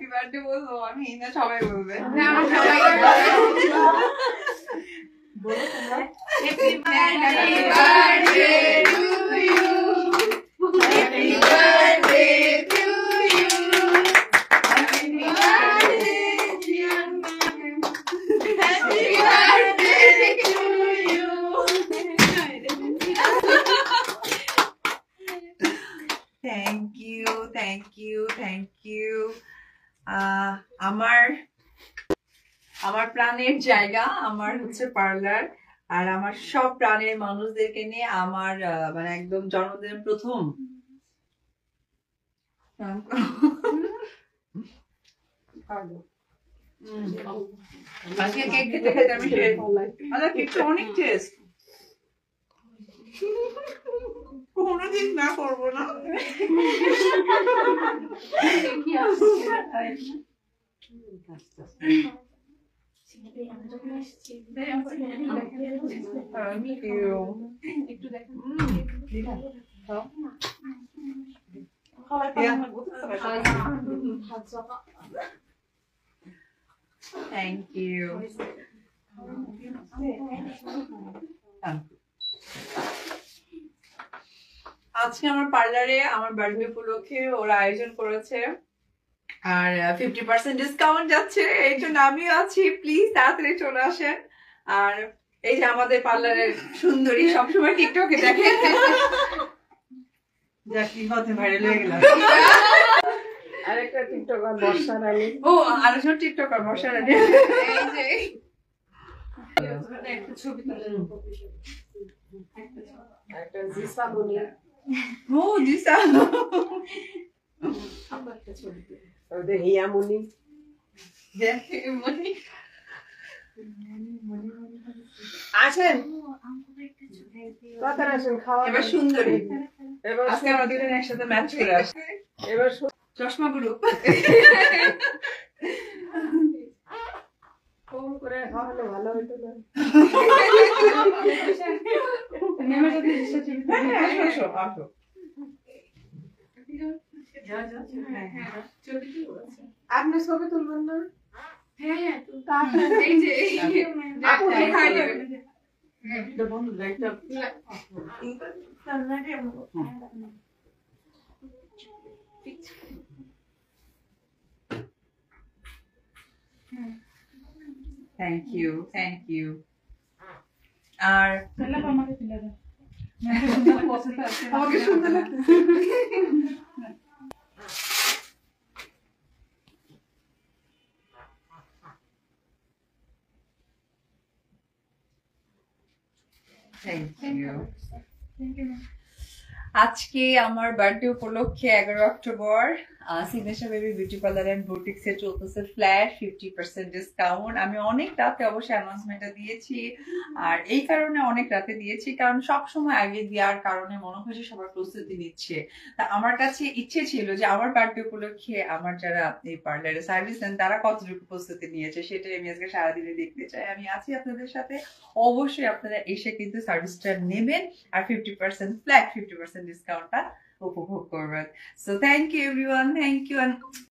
Happy birthday বলবো আমি না সবাই বলবে বলো তোমরা happy birthday to you happy birthday to you happy birthday dear happy birthday to you thank you আমার প্রাণের জায়গা আমার হচ্ছে পার্লার আর আমার সব প্রাণের মানুষদেরকে নিয়ে আমার মানে একদম জন্মদিনের প্রথম আজকে কেক খেতে খেতে আমি কেকটা অনেক টেস্ট কোনোদিন না করবো না Thank you. আজকে আমার পার্লারে আমার বার্থডে উপলক্ষে ওরা আয়োজন করেছে আর 50% ডিসকাউন্ট যাচ্ছে এই জন্য আমিও আছি প্লিজ তাড়াতাড়ি চলে আসেন আর এই যে আমাদের পার্লারের সুন্দরী সবসময় টিকটকে দেখে যা কি হতে ভাইরাল হয়ে গেল আরেকটা টিকটকার বর্ষা রানী ও আরেকজন টিকটকার বর্ষা রানী এই যে একটা ছবি একটা জিসা বনি ও জিসা আবার একটা ছবি ওদের হিয়া মুনি দেখে মনি আসেন কথা আসেন খাওয়া এবার সুন্দরী এবার আজকে আমরা দুজন একসাথে ম্যাচ করে আসছি এবার চশমা গ্রুপ ফোন করে খাওয়ালে ভালো হতো না আসো আসো আপনি ছবি তুলবেন না থ্যাংক ইউ আর আমাকে সুন্দর লাগছে আজকে আমার বার্থডে উপলক্ষে 11 October signature baby beauty parlour and boutiques এ চলতেছে ফ্ল্যাট 50% ডিসকাউন্ট আমি অনেক রাতে অবশ্যই অ্যানাউন্সমেন্টটা দিয়েছি আর এই কারণে অনেক রাতে দিয়েছি কারণ সব সময় আগে দেওয়ার কারণে মনে হচ্ছে সবার প্রস্তুতি নিচ্ছে তা আমার কাছে ইচ্ছে ছিল যে আমার বার্থডে উপলক্ষে আমার যারা এই পার্লারে সার্ভিস দেন তারা কতটুকু প্রস্তুতি নিয়েছে সেটাই আমি আজকে সারাদিনে দেখতে চাই আমি আছি আপনাদের সাথে অবশ্যই আপনারা এসে কিন্তু সার্ভিসটা নেবেন আর 50% ফ্ল্যাট 50% ডিসকাউন্টটা উপভোগ করবেন so thank you everyone thank you